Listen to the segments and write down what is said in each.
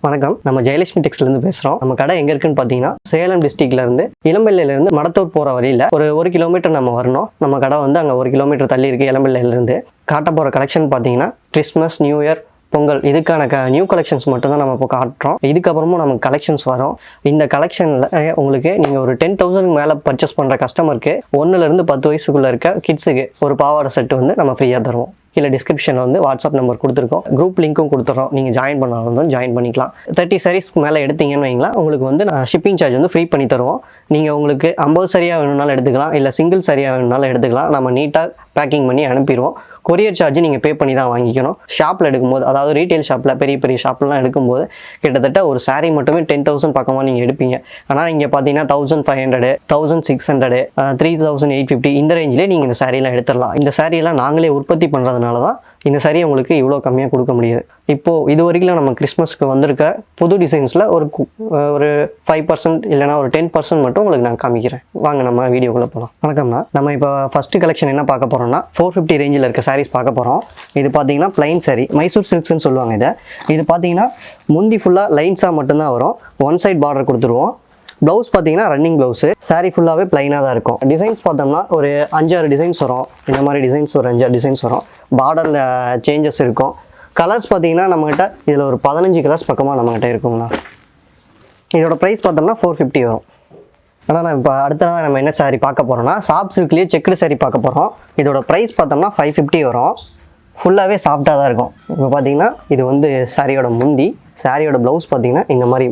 வணக்கம், நம்ம ஜெயலட்சுமி டெக்ஸ்லேருந்து பேசுகிறோம். நம்ம கடை எங்கே இருக்குன்னு பார்த்தீங்கன்னா சேலம் டிஸ்ட்ரிக்ட்லேருந்து இளம்பிள்ளையிலேருந்து மடத்தூர் போகிற வழியில் ஒரு கிலோமீட்டர் நம்ம வரணும். நம்ம கடை வந்து அங்கே 1 கிலோமீட்டர் தள்ளி இருக்குது. இளம்பிள்ளையிலேருந்து காட்ட போகிற கலெக்ஷன் பார்த்தீங்கன்னா கிறிஸ்மஸ், நியூ இயர், பொங்கல் இதுக்கான நியூ கலெக்ஷன்ஸ் மட்டும் தான் நம்ம இப்போ காட்டுறோம். இதுக்கப்புறமும் நமக்கு கலெக்ஷன்ஸ் வரும். இந்த கலெக்ஷனில் உங்களுக்கு நீங்கள் ஒரு 10,000 மேலே பர்ச்சேஸ் பண்ணுற கஸ்டமருக்கு 1லேருந்து 10 வயசுக்குள்ளே இருக்க கிட்ஸுக்கு ஒரு பாவாடை செட்டு வந்து நம்ம ஃப்ரீயாக தருவோம். கீழே டிஸ்கிரிப்ஷனில் வந்து வாட்ஸ்அப் நம்பர் கொடுத்துருக்கோம், குரூப் லிங்க்கும் கொடுத்துட்றோம். நீங்கள் ஜாயின் பண்ணாலும் ஜாயின் பண்ணிக்கலாம். 30 sareesக்கு மேலே எடுத்தீங்கன்னு வைங்களா, உங்களுக்கு வந்து நான் ஷிப்பிங் சார்ஜ் வந்து ஃப்ரீ பண்ணி தருவோம். நீங்கள் உங்களுக்கு 50 சரியாக வேணும்னாலும் எடுத்துக்கலாம், இல்லை சிங்கிள் சரியாக வேணும்னாலும் எடுத்துக்கலாம். நம்ம நீட்டாக பேக்கிங் பண்ணி அனுப்பிடுவோம். கொரியர் சார்ஜ் நீங்கள் பே பண்ணி தான் வாங்கிக்கணும். ஷாப்பில் எடுக்கும்போது, அதாவது ரீட்டைல் ஷாப்பில் பெரிய ஷாப்லாம் எடுக்கும்போது கிட்டத்தட்ட ஒரு சாரீ மட்டுமே 10,000 பக்கமாக நீங்கள் எடுப்பீங்க. ஆனால் இங்கே பார்த்தீங்கன்னா 1,500, 1,600, 3,850 இந்த ரேஞ்சிலே நீங்கள் இந்த சாரீலாம் எடுத்துடலாம். இந்த சாரியெல்லாம் நாங்களே உற்பத்தி பண்ணுறதுனால தான் இந்த சாரீ உங்களுக்கு இவ்வளோ கம்மியாக கொடுக்க முடியாது. இப்போது இது வரைக்கும் நம்ம கிறிஸ்மஸ்க்கு வந்திருக்க புது டிசைன்ஸில் ஒரு 5% இல்லைனா ஒரு 10% மட்டும் உங்களுக்கு நான் காமிக்கிறேன். வாங்க நம்ம வீடியோக்குள்ளே போகலாம். வணக்கம்ண்ணா, நம்ம இப்போ ஃபஸ்ட்டு கலெக்ஷன் என்ன பார்க்க போகிறோம்னா 450 ரேஞ்சில் இருக்க சாரீஸ் பார்க்க போகிறோம். இது பார்த்தீங்கன்னா பிளைன் சாரீ, மைசூர் சில்க்ஸ்ன்னு சொல்லுவாங்க இது பார்த்தீங்கன்னா முந்தி ஃபுல்லாக லைன்ஸாக மட்டும்தான் வரும். ஒன் சைட் பார்டர் கொடுத்துருவோம். ப்ளவுஸ் பார்த்தீங்கன்னா ரன்னிங் ப்ளவுஸு. சாரீ ஃபுல்லாகவே ப்ளைனாக தான் இருக்கும். டிசைன்ஸ் பார்த்தோம்னா ஒரு 5-6 டிசைன்ஸ் வரும். இந்த மாதிரி டிசைன்ஸ் ஒரு 5-6 டிசைன்ஸ் வரும். பார்டரில் சேஞ்சஸ் இருக்கும். கலர்ஸ் பார்த்தீங்கன்னா நம்மகிட்ட இதில் ஒரு 15 கலர்ஸ் பக்கமாக நம்மகிட்ட இருக்குங்கண்ணா. இதோட ப்ரைஸ் பார்த்தோம்னா 450 வரும். ஆனால் நான் இப்போ அடுத்ததான் நம்ம என்ன சாரீ பார்க்க போகிறோம்னா சாஃப்ட் சில்க்லேயே செக்குடு சாரீ பார்க்க போகிறோம். இதோட ப்ரைஸ் பார்த்தோம்னா 550 வரும். ஃபுல்லாகவே சாஃப்டாக தான் இருக்கும். இப்போ பார்த்தீங்கன்னா இது வந்து சாரியோட முந்தி. சாரியோட ப்ளவுஸ் பார்த்தீங்கன்னா இந்த மாதிரி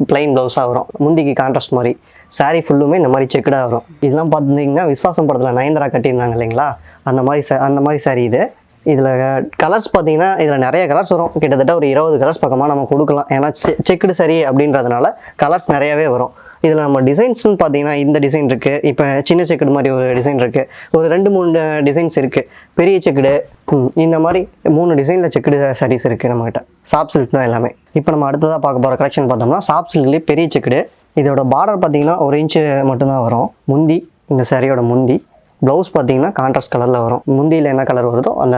ப்ளைன் ப்ளவுஸாக வரும். முந்திக்கு கான்ட்ராஸ்ட் மாதிரி. சாரீ ஃபுல்லுமே இந்த மாதிரி செக்குடாக வரும். இதெல்லாம் பார்த்துட்டிங்கன்னா விஸ்வாசம் படத்தில் நயன்தாரா கட்டியிருந்தாங்க இல்லைங்களா, அந்த மாதிரி சாரீ இது. இதில் கலர்ஸ் பார்த்தீங்கன்னா இதில் நிறைய கலர்ஸ் வரும். கிட்டத்தட்ட ஒரு 20 கலர்ஸ் பக்கமாக நம்ம கொடுக்கலாம். ஏன்னா செக்குடு சாரீ அப்படின்றதுனால கலர்ஸ் நிறையாவே வரும். இதில் நம்ம டிசைன்ஸ்னு பார்த்தீங்கன்னா இந்த டிசைன் இருக்குது. இப்போ சின்ன செக்குடு மாதிரி ஒரு டிசைன் இருக்குது. ஒரு 2-3 டிசைன்ஸ் இருக்குது. பெரிய செக்குடு, இந்த மாதிரி 3 டிசைனில் செக்குடு சாரீஸ் இருக்குது நம்மகிட்ட. சாஃப்ட் சில்க் தான் எல்லாமே. இப்போ நம்ம அடுத்ததாக பார்க்க போகிற கலெக்ஷன் பார்த்தோம்னா சாஃப்ட் சில்க்லேயே பெரிய செக்குடு. இதோட பார்டர் பார்த்தீங்கன்னா 1 இன்ச்சு மட்டும்தான் வரும். முந்தி, இந்த சாரியோட முந்தி. ப்ளவுஸ் பார்த்தீங்கன்னா கான்ட்ராஸ்ட் கலரில் வரும். முந்தியில் என்ன கலர் வருதோ அந்த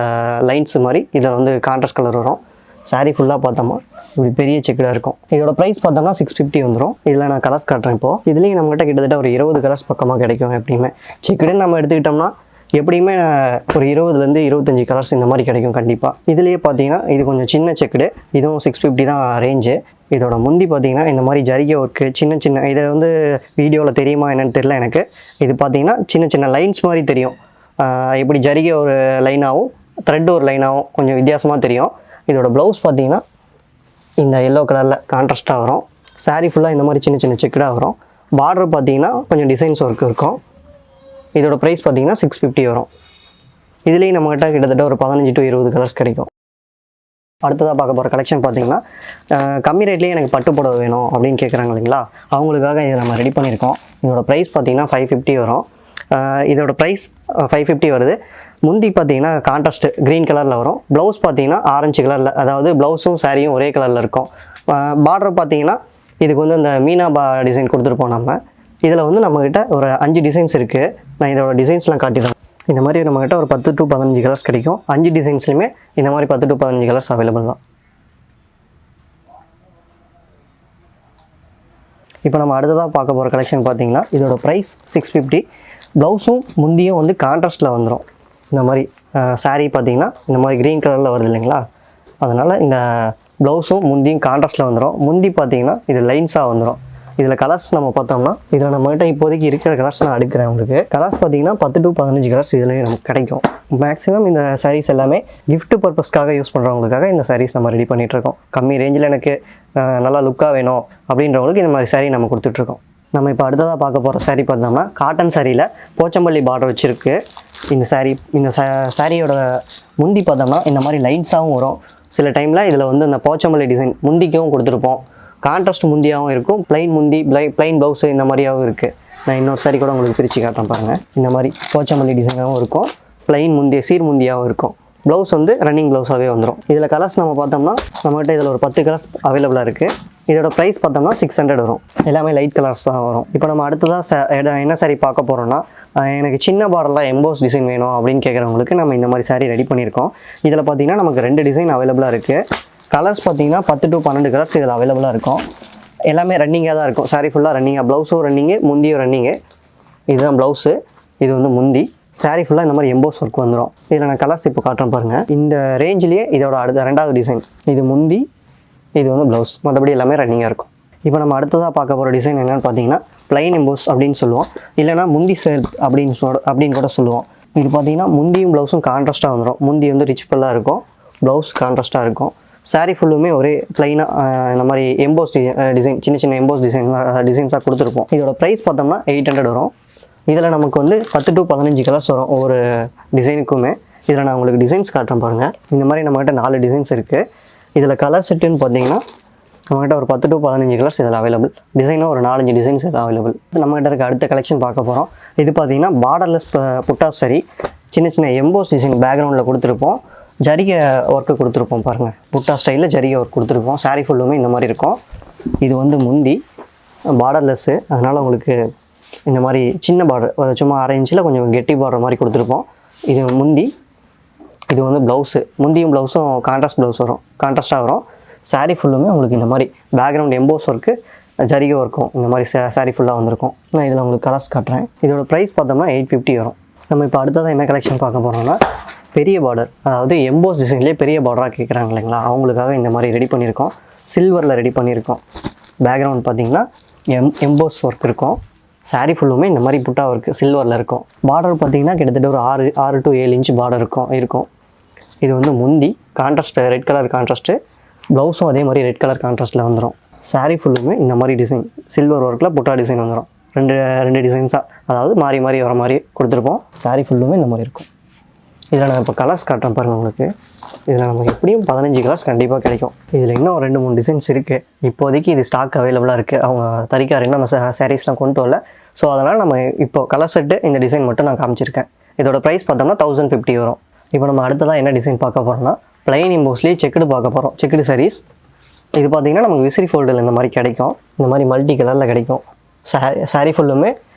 லைன்ஸ் மாதிரி இதில் வந்து கான்ட்ராஸ்ட் கலர் வரும். சாரீ ஃபுல்லாக பார்த்தோம்னா இப்படி பெரிய செக்குடாக இருக்கும். இதோட ப்ரைஸ் பார்த்தோம்னா 650 வந்துடும். இதில் நான் கலர்ஸ் காட்டுறேன். இப்போது இதுலேயும் நம்மகிட்ட கிட்டத்தட்ட ஒரு 20 கலர்ஸ் பக்கமாக கிடைக்கும். எப்படியுமே செக்குடுன்னு நம்ம எடுத்துக்கிட்டோம்னா எப்படியுமே ஒரு 20லேருந்து 25 கலர்ஸ் இந்த மாதிரி கிடைக்கும் கண்டிப்பாக. இதுலேயே பார்த்தீங்கன்னா இது கொஞ்சம் சின்ன செக்குடு. இதுவும் 650 தான் ரேஞ்சு. இதோட முந்தி பார்த்தீங்கன்னா இந்த மாதிரி ஜரிகை ஒர்க்கு சின்ன இதை வந்து வீடியோவில் தெரியுமா என்னென்னு தெரியல எனக்கு. இது பார்த்தீங்கன்னா சின்ன லைன்ஸ் மாதிரி தெரியும். இப்படி ஜரிகை ஒரு லைனாகவும் த்ரெட் ஒரு லைனாகவும் கொஞ்சம் வித்தியாசமாக தெரியும். இதோட ப்ளவுஸ் பார்த்தீங்கன்னா இந்த எல்லோ கலரில் கான்ட்ராஸ்ட்டாக வரும். சாரீ ஃபுல்லாக இந்த மாதிரி சின்ன செக்குடாக வரும். பார்டர் பார்த்தீங்கன்னா கொஞ்சம் டிசைன்ஸ் ஒர்க் இருக்கும். இதோட ப்ரைஸ் பார்த்தீங்கன்னா 650 வரும். இதுலேயும் நம்மகிட்ட கிட்டத்தட்ட ஒரு 15 to 20 கலர்ஸ் கிடைக்கும். அடுத்ததாக பார்க்க போகிற கலெக்ஷன் பார்த்தீங்கன்னா கம்மி ரேட்லேயே எனக்கு பட்டு புடவை வேணும் அப்படின்னு கேட்குறாங்க இல்லைங்களா, அவங்களுக்காக இதை நம்ம ரெடி பண்ணியிருக்கோம். இதோட ப்ரைஸ் பார்த்தீங்கன்னா 550 வரும். இதோட ப்ரைஸ் 550 வருது. முந்தி பார்த்தீங்கன்னா கான்ட்ராஸ்ட் க்ரீன் கலரில் வரும். ப்ளவுஸ் பார்த்தீங்கன்னா ஆரஞ்சு கலரில், அதாவது ப்ளவுஸும் சாரியும் ஒரே கலரில் இருக்கும். பார்டர் பார்த்தீங்கன்னா இதுக்கு வந்து இந்த மீனா டிசைன் கொடுத்துருப்போம் நம்ம. இதில் வந்து நம்மக்கிட்ட ஒரு 5 டிசைன்ஸ் இருக்குது. நான் இதோட டிசைன்ஸ்லாம் காட்டிடுறேன். இந்த மாதிரி நம்மக்கிட்ட ஒரு 10 to 15 கலர்ஸ் கிடைக்கும். 5 டிசைன்ஸ்லையுமே இந்த மாதிரி 10 to 15 கலர்ஸ் அவைலபிள் தான். இப்போ நம்ம அடுத்ததாக பார்க்க போகிற கலெக்ஷன் பார்த்தீங்கன்னா இதோட ப்ரைஸ் 650. ப்ளவுஸும் முந்தியும் வந்து கான்ட்ராஸ்ட்டில் வந்துடும். இந்த மாதிரி சாரீ பார்த்தீங்கன்னா இந்த மாதிரி க்ரீன் கலரில் வருது இல்லைங்களா, அதனால் இந்த ப்ளவுஸும் முந்தியும் கான்ட்ராஸ்ட்டில் வந்துடும். முந்தி பார்த்தீங்கன்னா இது லைன்ஸாக வந்துடும். இதில் கலர்ஸ் நம்ம பார்த்தோம்னா இதில் நம்மகிட்ட இப்போதைக்கு இருக்கிற கலர்ஸ் நான் எடுக்கிறேன். உங்களுக்கு கலர்ஸ் பார்த்தீங்கன்னா 10 to 15 கலர்ஸ் இதுலேயும் நமக்கு கிடைக்கும். மேக்ஸிமம் இந்த சாரீஸ் எல்லாமே கிஃப்ட் பர்பஸ்க்காக யூஸ் பண்ணுறவங்களுக்காக இந்த சாரீஸ் நம்ம ரெடி பண்ணிகிட்ருக்கோம். கம்மி ரேஞ்சில் எனக்கு நல்லா லுக்காக வேணும் அப்படின்றவங்களுக்கு இந்த மாதிரி சாரீ நம்ம கொடுத்துட்ருக்கோம். நம்ம இப்போ அடுத்ததாக பார்க்க போகிற சாரீ பார்த்தோம்னா காட்டன் சாரியில் போச்சம்பள்ளி பார்டர் வச்சுருக்கு. இந்த சாரியோட முந்தி பார்த்தோம்னா இந்த மாதிரி லைன்ஸாகவும் வரும். சில டைமில் இதில் வந்து இந்த போச்சம்பள்ளி டிசைன் முந்திக்கவும் கொடுத்துருப்போம். கான்ட்ராஸ்ட் முந்தியாகவும் இருக்கும், ப்ளைன் முந்தி ப்ளைன் ப்ளவுஸு இந்த மாதிரியாகவும் இருக்குது. நான் இன்னொரு சாரீ கூட உங்களுக்கு பிரித்து காட்டுறேன் பாருங்கள். இந்த மாதிரி போச்சம்பள்ளி டிசைனாகவும் இருக்கும், ப்ளைன் சீர் முந்தியாகவும் இருக்கும். ப்ளவுஸ் வந்து ரன்னிங் ப்ளவுஸாகவே வந்துடும். இதில் கலர்ஸ் நம்ம பார்த்தோம்னா நம்மகிட்ட இதில் ஒரு 10 கலர்ஸ் அவைலபிளாக இருக்குது. இதோட ப்ரைஸ் பார்த்தோம்னா 600 வரும். எல்லாமே லைட் கலர்ஸ் தான் வரும். இப்போ நம்ம அடுத்ததாக என்ன சாரீ பார்க்க போகிறோம்னா எனக்கு சின்ன பார்டரில் எம்போஸ் டிசைன் வேணும் அப்படின்னு கேட்குறவங்களுக்கு நம்ம இந்த மாதிரி சாரீ ரெடி பண்ணியிருக்கோம். இதில் பார்த்தீங்கன்னா நமக்கு 2 டிசைன் அவைலபிளாக இருக்குது. கலர்ஸ் பார்த்தீங்கன்னா 10 to 12 கலர்ஸ் இதில் அவைலபிளாக இருக்கும். எல்லாமே ரன்னிங்காக தான் இருக்கும். சாரீ ஃபுல்லாக ரன்னிங்காக, ப்ளவுஸும் ரன்னிங்கு, முந்தியும் ரன்னிங்கு. இதுதான் ப்ளவுஸு, இது வந்து முந்தி. சாரீ ஃபுல்லாக இந்த மாதிரி எம்போஸ் ஒர்க் வந்துடும். இதில் நான் கலர்ஸ் இப்போ காட்டுறேன் பாருங்கள். இந்த ரேஞ்சிலேயே இதோட அடுத்த 2வது டிசைன். இது முந்தி, இது வந்து ப்ளவுஸ். மற்றபடி எல்லாமே ரன்னிங்காக இருக்கும். இப்போ நம்ம அடுத்ததாக பார்க்க போகிற டிசைன் என்னென்னு பார்த்தீங்கன்னா ப்ளைன் எம்போஸ் அப்படின்னு சொல்லுவோம், இல்லைனா முந்தி செல்ப் அப்படின்னு கூட சொல்லுவோம். இது பார்த்தீங்கன்னா முந்தியும் ப்ளவுஸும் கான்ட்ராஸ்ட்டாக வந்துடும். முந்தி வந்து ரிச் பல்லாக இருக்கும், ப்ளவுஸ் கான்ட்ராஸ்ட்டாக இருக்கும். சாரீ ஃபுல்லுமே ஒரே ப்ளைனாக இந்த மாதிரி எம்போஸ் டிசைன், சின்ன சின்ன எம்போஸ் டிசைன்ஸாக கொடுத்துருப்போம். இதோட ப்ரைஸ் பார்த்தோம்னா 800 வரும். இதில் நமக்கு வந்து 10 to 15 கலர்ஸ் வரும் ஒவ்வொரு டிசைனுக்குமே. இதில் நான் உங்களுக்கு டிசைன்ஸ் காட்டுறேன் பாருங்கள். இந்த மாதிரி நம்மகிட்ட 4 டிசைன்ஸ் இருக்குது. இதில் கலர் செட்டுன்னு பார்த்தீங்கன்னா நம்மகிட்ட ஒரு 10 to 15 கலர்ஸ் இதில் அவைலபிள். டிசைனும் ஒரு 4-5 டிசைன்ஸ் இதில் அவைலபிள். நம்மகிட்ட இருக்க அடுத்த கலெக்ஷன் பார்க்க போகிறோம். இது பார்த்தீங்கன்னா பார்டர்லெஸ் புட்டா சரி, சின்ன சின்ன எம்போஸ் டிசைன் பேக்ரவுண்டில் கொடுத்துருப்போம். ஜரிகை ஒர்க்கு கொடுத்துருப்போம் பாருங்கள். புட்டா ஸ்டைலில் ஜரிகை ஒர்க் கொடுத்துருப்போம். சாரீ ஃபுல்லுமே இந்த மாதிரி இருக்கும். இது வந்து முந்தி பார்டர்லெஸ்ஸு, அதனால் உங்களுக்கு இந்த மாதிரி சின்ன பார்டர், ஒரு சும்மா 1/2 இன்ச்சில் கொஞ்சம் கெட்டி பார்டர் மாதிரி கொடுத்துருப்போம். இது முந்தி, இது வந்து ப்ளவுஸு. முந்தியும் ப்ளவுஸும் கான்ட்ராஸ்ட் ப்ளவுஸ் வரும், கான்ட்ராஸ்ட்டாக வரும். சாரீ ஃபுல்லுமே உங்களுக்கு இந்த மாதிரி பேக்ரவுண்ட் எம்போஸ் ஒர்க்கு, ஜரிகை ஒர்க்கும் இந்த மாதிரி சாரீ ஃபுல்லாக வந்திருக்கும். நான் இதில் உங்களுக்கு கலர்ஸ் காட்டுறேன். இதோட ப்ரைஸ் பார்த்தோம்னா 850 வரும். நம்ம இப்போ அடுத்ததான் என்ன கலெக்ஷன் பார்க்க போகிறோம்னா பெரிய பார்டர், அதாவது எம்போஸ் டிசைன்லேயே பெரிய பார்டராக கேட்குறாங்க இல்லைங்களா, அவங்களுக்காக இந்த மாதிரி ரெடி பண்ணியிருக்கோம். சில்வரில் ரெடி பண்ணியிருக்கோம். பேக்ரவுண்ட் பார்த்தீங்கன்னா எம்போஸ் ஒர்க் இருக்கும். சாரீ ஃபுல்லுமே இந்த மாதிரி புட்டா ஒர்க்கு சில்வரில் இருக்கும். பார்டர் பார்த்தீங்கன்னா கிட்டத்தட்ட ஒரு 6 to 7 இன்ச் பார்டர் இருக்கும். இது வந்து முந்தி கான்ட்ராஸ்ட்டு, ரெட் கலர் கான்ட்ராஸ்ட்டு. ப்ளவுஸும் அதே மாதிரி ரெட் கலர் கான்ட்ராஸ்ட்டில் வந்துடும். சாரீ ஃபுல்லுமே இந்த மாதிரி டிசைன் சில்வர் ஒர்க்கில் புட்டா டிசைன் வந்துடும். ரெண்டு டிசைன்ஸாக, அதாவது மாறி மாறி வர மாதிரி கொடுத்துருப்போம். சாரீ ஃபுல்லுமே இந்த மாதிரி இருக்கும். இதில் நான் இப்போ கலர்ஸ் காட்டுறேன் பாருங்கள் உங்களுக்கு. இதில் நமக்கு எப்படியும் 15 கலர்ஸ் கண்டிப்பாக கிடைக்கும். இதில் இன்னும் 2-3 டிசைன்ஸ் இருக்குது. இப்போதைக்கு இது ஸ்டாக் அவைலபிளாக இருக்குது. அவங்க தறிக்கார் இன்னும் அந்த சாரீஸ்லாம் கொண்டு வரல. ஸோ அதனால் நம்ம இப்போ கலர் செட்டு இந்த டிசைன் மட்டும் நான் காமிச்சிருக்கேன். இதோட ப்ரைஸ் பார்த்தோம்னா 1050 வரும். இப்போ நம்ம அடுத்ததாக என்ன டிசைன் பார்க்க போகிறோம்னா ப்ளைன் எம்போஸ்லேயே செக்குடு பார்க்க போகிறோம். செக்குடு சாரீஸ். இது பார்த்திங்கன்னா நமக்கு விசிறி ஃபோல்டில் இந்த மாதிரி கிடைக்கும். இந்த மாதிரி மல்டி கலரில் கிடைக்கும். சாரீ ஃபுல்லுமே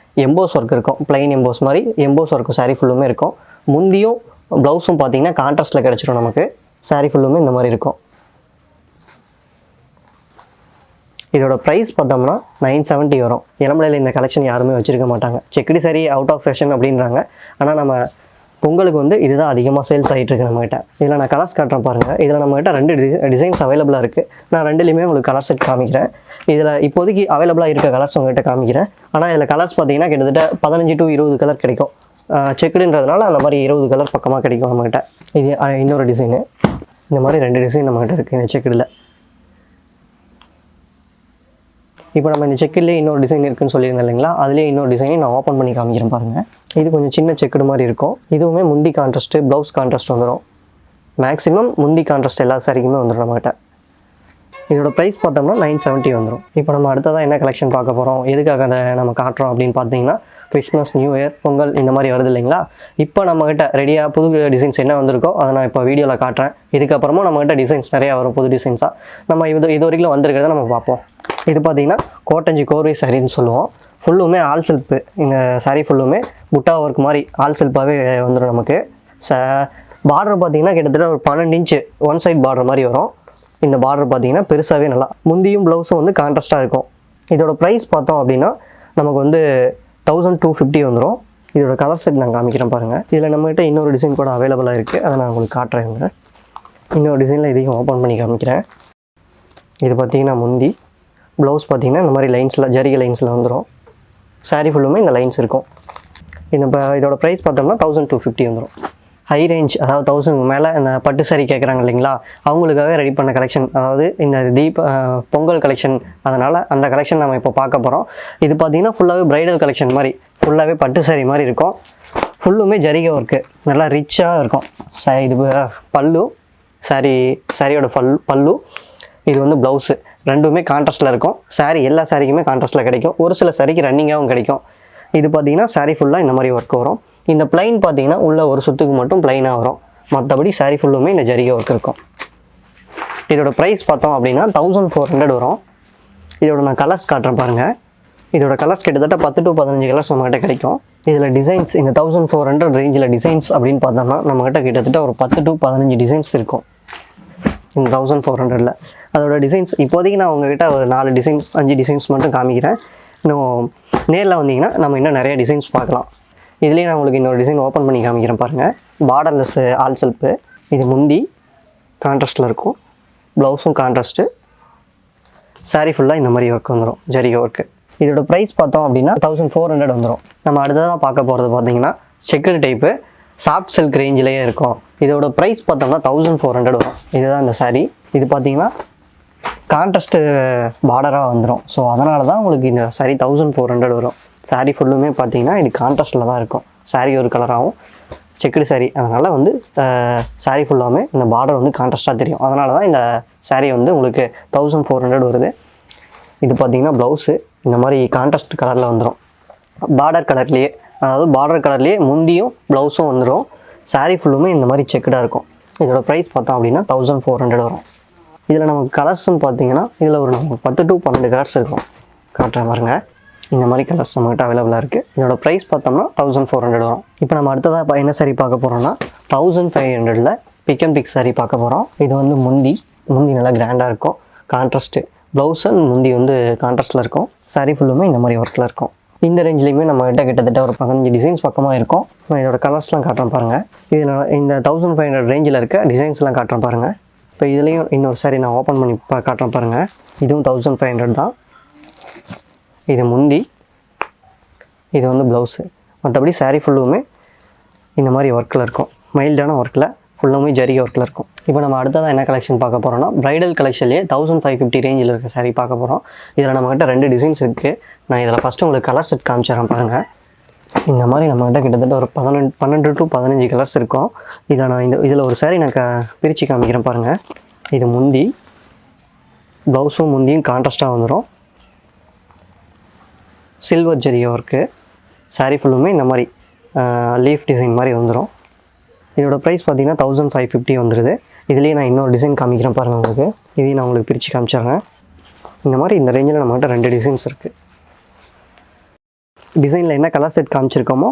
எம்போஸ் ஒர்க் இருக்கும். ப்ளைன் எம்போஸ் மாதிரி எம்போஸ் ஒர்க்கும் சாரீ ஃபுல்லுமே இருக்கும். முந்தியும் ப்ளவுஸும் பார்த்தீங்கன்னா கான்ட்ராஸ்ட்டில் கிடச்சிடும் நமக்கு. சாரீ ஃபுல்லுமே இந்த மாதிரி இருக்கும். இதோட ப்ரைஸ் பார்த்தோம்னா 970 வரும். இளம்பிள்ளையில் இந்த கலெக்ஷன் யாருமே வச்சுருக்க மாட்டாங்க. Checked sari out of fashion அப்படின்றாங்க. ஆனால் நம்ம பொங்கலுக்கு வந்து இதுதான் அதிகமாக சேல்ஸ் ஆகிட்டு இருக்கு நம்மகிட்ட. இதில் நான் கலர்ஸ் காட்டுறேன் பாருங்கள். இதில் நம்மகிட்ட 2 டிசைன்ஸ் அவைலபிளாக இருக்குது. நான் 2லேயுமே உங்களுக்கு கலர் செட் காமிக்கிறேன். இதில் இப்போதைக்கு அவைலபிளாக இருக்க கலர்ஸ் உங்கள்கிட்ட காமிக்கிறேன். ஆனால் இதில் கலர்ஸ் பார்த்தீங்கன்னா கிட்டத்தட்ட 15 to 20 கலர் கிடைக்கும். செக்குடுன்றதுனால அந்த மாதிரி 20 கலர் பக்கமாக கிடைக்கும் நம்மகிட்ட. இது இன்னொரு டிசைனு. இந்த மாதிரி 2 டிசைன் நம்மகிட்ட இருக்குது இந்த செக்குடில். இப்போ நம்ம இந்த செக்குலேயே இன்னொரு டிசைன் இருக்குன்னு சொல்லியிருந்தேன் இல்லைங்களா, அதுலேயே இன்னொரு டிசைனையும் நான் ஓப்பன் பண்ணி காமிக்கிறேன் பாருங்கள். இது கொஞ்சம் சின்ன செக்குடு மாதிரி இருக்கும். இதுவுமே முந்தி கான்ட்ராஸ்ட்டு, ப்ளவுஸ் கான்ட்ராஸ்ட் வந்துடும். மேக்ஸிமம் முந்தி கான்ட்ராஸ்ட் எல்லா சாரிக்குமே வந்துடும் நம்மகிட்ட. இதோட ப்ரைஸ் பார்த்தோம்னா 970 வந்துடும். இப்போ நம்ம அடுத்ததாக என்ன கலெக்ஷன் பார்க்க போகிறோம், எதுக்காக அதை நம்ம காட்டுறோம் அப்படின்னு பார்த்தீங்கன்னா கிறிஸ்மஸ், நியூ இயர், பொங்கல் இந்த மாதிரி வருது இல்லைங்களா. இப்போ நம்மகிட்ட ரெடியாக புது டிசைன்ஸ் என்ன வந்திருக்கோ அதை நான் இப்போ வீடியோவில் காட்டுறேன். இதுக்கப்புறமா நம்மகிட்ட டிசைன்ஸ் நிறையா வரும் புது டிசைன்ஸாக. நம்ம இது வரைக்கும் வந்திருக்கிறத நம்ம பார்ப்போம். இது பார்த்தீங்கன்னா கோட்டஞ்சி கோர்வை சாரின்னு சொல்லுவோம். ஃபுல்லுமே ஆல் செல்ப்பு. இந்த சாரீ ஃபுல்லுமே புட்டா ஒர்க் மாதிரி ஆல் செல்ப்பாகவே வந்துடும் நமக்கு. பார்டர் பார்த்தீங்கன்னா கிட்டத்தட்ட ஒரு 12 இன்ச்சு ஒன் சைட் பார்டர் மாதிரி வரும். இந்த பார்டர் பார்த்தீங்கன்னா பெருசாகவே நல்லா முந்தியும் ப்ளவுஸும் வந்து கான்ட்ராஸ்ட்டாக இருக்கும். இதோட ப்ரைஸ் பார்த்தோம் அப்படின்னா நமக்கு வந்து 1250 வந்துடும். இதோட கலர் செட் நான் காமிக்கிறேன் பாருங்கள். இதில் நம்மகிட்ட இன்னொரு டிசைன் கூட அவைலபிளாக இருக்குது. அதை நான் உங்களுக்கு காட்டுறேங்க. இன்னொரு டிசைனில் இதையும் ஓப்பன் பண்ணி காமிக்கிறேன். இது பார்த்தீங்கன்னா முந்தி, ப்ளவுஸ் பார்த்தீங்கன்னா இந்த மாதிரி லைன்ஸில் ஜரிகை லைன்ஸில் வந்துடும். சாரீ ஃபுல்லுமே இந்த லைன்ஸ் இருக்கும். இதோட ப்ரைஸ் பார்த்தோம்னா 1250 வந்துடும். ஹை ரேஞ்ச், அதாவது 1000 மேலே இந்த பட்டு சாரீ கேட்குறாங்க இல்லைங்களா, அவங்களுக்காக ரெடி பண்ண கலெக்ஷன், அதாவது இந்த பொங்கல் கலெக்ஷன். அதனால் அந்த கலெக்ஷன் நம்ம இப்போ பார்க்க போகிறோம். இது பார்த்திங்கன்னா ஃபுல்லாகவே ப்ரைடல் கலெக்ஷன் மாதிரி, ஃபுல்லாகவே பட்டு சாரீ மாதிரி இருக்கும். ஃபுல்லுமே ஜரிகை ஒர்க்கு, நல்லா ரிச்சாக இருக்கும். இது பல்லு, சாரியோட பல்லு. இது வந்து ப்ளவுஸு. ரெண்டுமே கான்ட்ராஸ்ட்டில் இருக்கும். சாரீ எல்லா சாரிக்குமே கான்ட்ராஸ்ட்டில் கிடைக்கும். ஒரு சில சாரிக்கு ரன்னிங்காகவும் கிடைக்கும். இது பார்த்திங்கன்னா சாரீ ஃபுல்லாக இந்த மாதிரி ஒர்க் வரும். இந்த பிளைன் பார்த்தீங்கன்னா உள்ள ஒரு சுத்துக்கு மட்டும் பிளைனாக வரும். மற்றபடி சாரீ ஃபுல்லுமே இந்த ஜரிகை ஒர்க் இருக்கும். இதோட ப்ரைஸ் பார்த்தோம் அப்படின்னா 1400 வரும். இதோட நான் கலர்ஸ் காட்டுறேன் பாருங்கள். இதோட கலர்ஸ் கிட்டத்தட்ட 10 to 15 கலர்ஸ் நம்மகிட்ட கிடைக்கும். இதில் டிசைன்ஸ் இந்த 1400 ரேஞ்சில் டிசைன்ஸ் அப்படின்னு பார்த்தோம்னா நம்மகிட்ட கிட்டத்தட்ட ஒரு 10 to 15 டிசைன்ஸ் இருக்கும். இந்த 1400ல். அதோட டிசைன்ஸ் இப்போதைக்கு நான் உங்ககிட்ட ஒரு 4 டிசைன்ஸ் 5 டிசைன்ஸ் மட்டும் காமிக்கிறேன். இன்னும் நேரில் வந்தீங்கன்னா நம்ம இன்னும் நிறைய டிசைன்ஸ் பார்க்கலாம். இதுலேயே நான் உங்களுக்கு இன்னொரு டிசைன் ஓப்பன் பண்ணி காமிக்கிறேன் பாருங்கள். Borderless all shelf. இது முந்தி கான்ட்ராஸ்ட்டில் இருக்கும், ப்ளவுஸும் கான்ட்ராஸ்ட்டு. சாரீ ஃபுல்லாக இந்த மாதிரி ஒர்க் வந்துடும், ஜரிகை ஒர்க்கு. இதோட ப்ரைஸ் பார்த்தோம் அப்படின்னா 1400 வந்துடும். நம்ம அடுத்ததாக பார்க்க போகிறது பார்த்தீங்கன்னா செக்குடு டைப்பு சாஃப்ட் சில்க் ரேஞ்சிலேயே இருக்கும். இதோட ப்ரைஸ் பார்த்தோம்னா 1400 வரும். இதுதான் இந்த சாரீ. இது பார்த்தீங்கன்னா கான்ட்ராஸ்ட்டு பார்டராக வந்துடும். ஸோ அதனால தான் உங்களுக்கு இந்த சாரீ 1400 வரும். சாரீ ஃபுல்லுமே பார்த்தீங்கன்னா இது கான்ட்ராஸ்ட்டில் தான் இருக்கும். சாரீ ஒரு கலராகவும் செக்குடு சாரீ, அதனால் வந்து சாரீ ஃபுல்லாமே இந்த பார்டர் வந்து கான்ட்ராஸ்ட்டாக தெரியும். அதனால தான் இந்த சாரீ வந்து உங்களுக்கு 1400 வருது. இது பார்த்தீங்கன்னா ப்ளவுஸு இந்த மாதிரி கான்ட்ராஸ்ட் கலரில் வந்துடும். பார்டர் கலர்லேயே, அதாவது பார்டர் கலர்லேயே முந்தியும் ப்ளவுஸும் வந்துடும். சாரீ ஃபுல்லுமே இந்த மாதிரி செக்குடாக இருக்கும். இதோட ப்ரைஸ் பார்த்தோம் அப்படின்னா 1400 வரும். இதில் நமக்கு கலர்ஸ்ன்னு பார்த்தீங்கன்னா இதில் ஒரு 10 to 12 கலர்ஸ் இருக்கும். காட்டுறேன் பாருங்கள். இந்த மாதிரி கலர்ஸ் நம்மகிட்ட அவைலபிளாக இருக்குது. இதோட ப்ரைஸ் பார்த்தோம்னா 1400 வரும். இப்போ நம்ம அடுத்ததாக என்ன சாரீ பார்க்க போகிறோம்னா 1500ல் பிக் அண்ட் பிக் சாரீ பார்க்க போகிறோம். இது வந்து முந்தி நல்லா கிராண்டாக இருக்கும். கான்ட்ராஸ்ட்டு ப்ளவுஸ் அண்ட் முந்தி வந்து கான்ட்ராஸ்ட்டில் இருக்கும். சாரீ ஃபுல்லுமே இந்த மாதிரி ஒர்க்கில் இருக்கும். இந்த ரேஞ்சிலையுமே நம்ம கிட்டத்தட்ட ஒரு 15 டிசைன்ஸ் பக்கமாக இருக்கும். நான் இதோட கலர்ஸ்லாம் காட்டுறேன் பாருங்கள். இதில் இந்த 1500 ரேஞ்சில் இருக்க டிசைன்ஸ்லாம் காட்டுறேன் பாருங்கள். இப்போ இதுலேயும் இன்னொரு சாரீ நான் ஓப்பன் பண்ணி காட்டுறேன் பாருங்கள். இதுவும் 1500 தான். இது முந்தி, இது வந்து ப்ளவுஸு. மற்றபடி சாரீ ஃபுல்லுமே இந்த மாதிரி ஒர்க்கில் இருக்கும். மைல்டான ஒர்க்கில் ஃபுல்லுமே ஜரிகை ஒர்க்கில் இருக்கும். இப்போ நம்ம அடுத்ததாக என்ன கலெக்ஷன் பார்க்க போகிறோம்னா ப்ரைடல் கலெக்ஷன்லேயே 1550 ரேஞ்சில் இருக்க சாரீ பார்க்க போகிறோம். இதில் நம்மகிட்ட 2 டிசைன்ஸ் இருக்குது. நான் இதில் ஃபஸ்ட்டு உங்களுக்கு கலர் செட் காமிச்சிடறேன் பாருங்கள். இந்த மாதிரி நம்மகிட்ட கிட்டத்தட்ட ஒரு 12 to 15 கலர்ஸ் இருக்கும். இதை நான் இதில் ஒரு சாரீ நான் பிரித்து காமிக்கிறேன் பாருங்கள். இது முந்தி, ப்ளவுஸும் முந்தியும் கான்ட்ராஸ்ட்டாக வந்துடும். Silver ஜரிகை work. சாரீ ஃபுல்லுமே இந்த மாதிரி லீஃப் டிசைன் மாதிரி வந்துடும். இதோட ப்ரைஸ் பார்த்தீங்கன்னா 1550 வந்துடுது. இதுலேயே நான் இன்னொரு டிசைன் காமிக்கிறேன் பாருங்கள் உங்களுக்கு. இதையும் நான் உங்களுக்கு பிரித்து காமிச்சிடுறேன். இந்த மாதிரி இந்த ரேஞ்சில் நம்மகிட்ட 2 டிசைன்ஸ் இருக்குது. டிசைனில் என்ன கலர் செட் காமிச்சிருக்கோமோ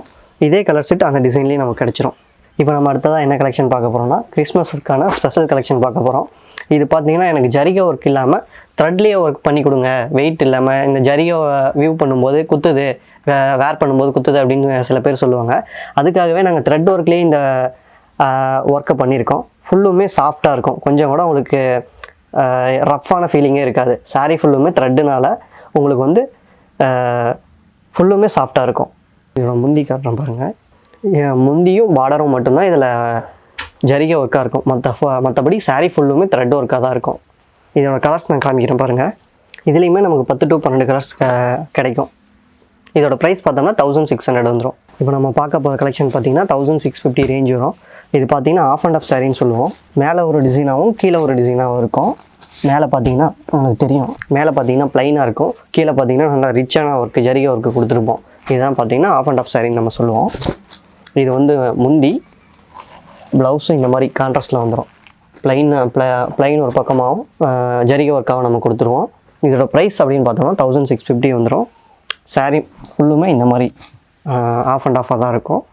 இதே கலர் செட் அந்த டிசைன்லேயே நமக்கு கிடச்சிரும். இப்போ நம்ம அடுத்ததாக என்ன கலெக்ஷன் பார்க்க போகிறோம்னா கிறிஸ்மஸுக்கான ஸ்பெஷல் கலெக்ஷன் பார்க்க போகிறோம். இது பார்த்தீங்கன்னா எனக்கு ஜரிகை ஒர்க் இல்லாமல் த்ரெட்லேயே ஒர்க் பண்ணி கொடுங்க, வெயிட் இல்லாமல். இந்த ஜரிகை வியூ பண்ணும்போது குத்துது, வேர் பண்ணும்போது குத்துது அப்படின்னு சில பேர் சொல்லுவாங்க. அதுக்காகவே நாங்கள் த்ரெட் ஒர்க்லேயே இந்த ஒர்க்கை பண்ணியிருக்கோம். ஃபுல்லுமே சாஃப்டாக இருக்கும். கொஞ்சம் கூட உங்களுக்கு ரஃப்பான ஃபீலிங்கே இருக்காது. சாரீ ஃபுல்லுமே த்ரெட்டுனால உங்களுக்கு வந்து ஃபுல்லுமே சாஃப்டாக இருக்கும். இதோட முந்தி காட்டுறேன் பாருங்கள். முந்தியும் பார்டரும் மட்டும்தான் இதில் ஜரிகை ஒர்க்காக இருக்கும். மற்றபடி சாரீ ஃபுல்லுமே த்ரெட் ஒர்க்காக தான் இருக்கும். இதோட கலர்ஸ் நான் காமிக்கிறேன் பாருங்கள். இதுலேயுமே நமக்கு 10 to 12 கலர்ஸ் கிடைக்கும். இதோட ப்ரைஸ் பார்த்தோம்னா 1600 வந்துடும். இப்போ நம்ம பார்க்க போகிற கலெக்ஷன் பார்த்தீங்கன்னா 1650 ரேஞ்ச் வரும். இது பார்த்தீங்கன்னா ஆஃப் அண்ட் ஆஃப் சாரின்னு சொல்லுவோம். மேலே ஒரு டிசைனாகவும் கீழே ஒரு டிசைனாகவும் இருக்கும். மேலே பார்த்தீங்கன்னா உங்களுக்கு தெரியும், மேலே பார்த்தீங்கன்னா ப்ளைனாக இருக்கும், கீழே பார்த்தீங்கன்னா நல்லா ரிச்சான ஒர்க்கு ஜரிகை ஒர்க்கு கொடுத்துருப்போம். இதுதான் பார்த்தீங்கன்னா ஆஃப் அண்ட் ஆஃப் சாரின்னு நம்ம சொல்லுவோம். இது வந்து முந்தி, ப்ளவுஸும் இந்த மாதிரி கான்ட்ராஸ்ட்டில் வந்துடும். ப்ளைன் ஒரு பக்கமாகவும் ஜரிகை ஒர்க்காகவும் நம்ம கொடுத்துருவோம். இதோட ப்ரைஸ் அப்படின்னு பார்த்தோம்னா 1650 வந்துடும். சாரீ ஃபுல்லுமே இந்த மாதிரி ஆஃப் அண்ட் ஆஃபாக தான் இருக்கும்.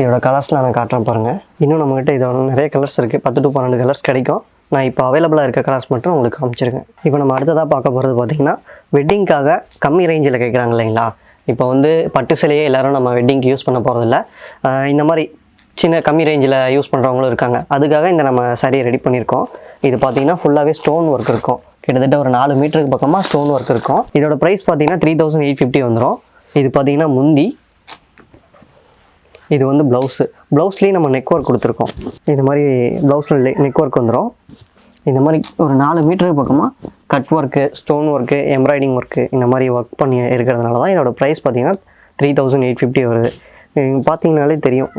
இதோட கலர்ஸ்லாம் நான் காட்டுறேன் பாருங்கள். இன்னும் நம்மகிட்ட இதோட நிறைய கலர்ஸ் இருக்குது. 10 to 12 கலர்ஸ் கிடைக்கும். நான் இப்போ அவைலபிளாக இருக்க கலர்ஸ் மட்டும் உங்களுக்கு காமிச்சிருக்கேன். இப்போ நம்ம அடுத்ததாக பார்க்க போகிறது பார்த்திங்கன்னா வெட்டிங்க்காக கம்மி ரேஞ்சில் கேட்குறாங்க இல்லைங்களா. இப்போ வந்து பட்டு சிலையே எல்லோரும் நம்ம வெட்டிங்க்கு யூஸ் பண்ண போகிறதில்ல. இந்த மாதிரி சின்ன கம்மி ரேஞ்சில் யூஸ் பண்ணுறவங்களும் இருக்காங்க. அதுக்காக இந்த நம்ம சாரியை ரெடி பண்ணியிருக்கோம். இது பார்த்திங்கன்னா ஃபுல்லாகவே ஸ்டோன் ஒர்க் இருக்கும். கிட்டத்தட்ட ஒரு 4 மீட்டருக்கு பக்கமாக ஸ்டோன் ஒர்க் இருக்கும். இதோட ப்ரைஸ் பார்த்தீங்கன்னா 3850 வந்துடும். இது பார்த்திங்கன்னா முந்தி, இது வந்து ப்ளவுஸ்லேயே நம்ம நெக் ஒர்க் கொடுத்துருக்கோம். இது மாதிரி ப்ளவுஸில் நெக் ஒர்க் வந்துடும். இந்த மாதிரி ஒரு 4 மீட்டருக்கு பக்கமாக cut work, stone work, embroidery work இந்த மாதிரி ஒர்க் பண்ணி இருக்கிறதுனால தான் இதோட ப்ரைஸ் பார்த்திங்கன்னா 3850 வருது. பார்த்தீங்கனாலே தெரியும்,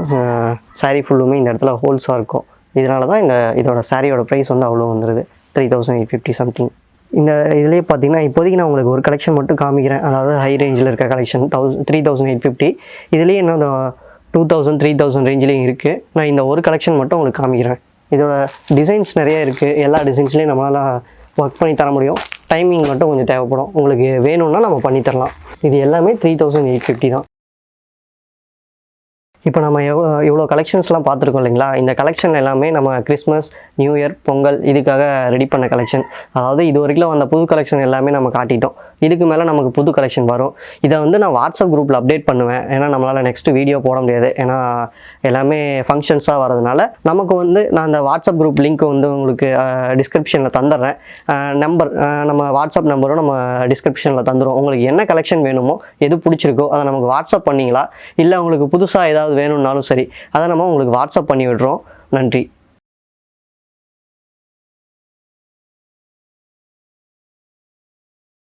சாரீ ஃபுல்லுமே இந்த இடத்துல ஹோல்ஸாக இருக்கும். இதனால தான் இதோட சாரியோட ப்ரைஸ் வந்து அவ்வளோ வந்துடுது, 3850 சம்திங். இந்த இதிலே பார்த்தீங்கன்னா இப்போதைக்கு நான் உங்களுக்கு ஒரு கலெக்ஷன் மட்டும் காமிக்கிறேன். அதாவது ஹை ரேஞ்சில் இருக்க கலெக்ஷன் 3850. இதுலேயே இன்னும் 2000 3000 ரேஞ்சிலையும் இருக்குது. நான் இந்த ஒரு கலெக்ஷன் மட்டும் உங்களுக்கு காமிக்கிறேன். இதோட டிசைன்ஸ் நிறைய இருக்குது. எல்லா டிசைன்ஸ்லேயும் நம்மளால் ஒர்க் பண்ணி தர முடியும். டைமிங் மட்டும் கொஞ்சம் தேவைப்படும். உங்களுக்கு வேணும்னா நம்ம பண்ணித்தரலாம். இது எல்லாமே 3850 தான். இப்போ நம்ம இவ்வளோ கலெக்ஷன்ஸ்லாம் பார்த்துருக்கோம் இல்லைங்களா? இந்த கலெக்ஷன் எல்லாமே நம்ம கிறிஸ்மஸ், நியூ இயர், பொங்கல் இதுக்காக ரெடி பண்ண கலெக்ஷன். அதாவது இது வரைக்கும் வந்த புது கலெக்ஷன் எல்லாமே நம்ம காட்டிட்டோம். இதுக்கு மேலே நமக்கு புது கலெக்ஷன் வரும். இதை வந்து நான் வாட்ஸ்அப் குரூப்பில் அப்டேட் பண்ணுவேன். ஏன்னா நம்மளால் நெக்ஸ்ட் வீடியோ போட முடியாது. ஏன்னா எல்லாமே ஃபங்க்ஷன்ஸாக வரதுனால நமக்கு வந்து நான் அந்த வாட்ஸ்அப் குரூப் லிங்க் வந்து உங்களுக்கு டிஸ்கிரிப்ஷனில் தந்துடுறேன். நம்பர் நம்ம வாட்ஸ்அப் நம்பரும் நம்ம டிஸ்கிரிப்ஷனில் தந்துடும். உங்களுக்கு என்ன கலெக்ஷன் வேணுமோ, எது பிடிச்சிருக்கோ அதை நமக்கு வாட்ஸ்அப் பண்ணிங்களா, இல்லை உங்களுக்கு புதுசாக ஏதாவது வேணும்னாலும் சரி, அதை நம்ம உங்களுக்கு வாட்ஸ்அப் பண்ணி விடுறோம். நன்றி.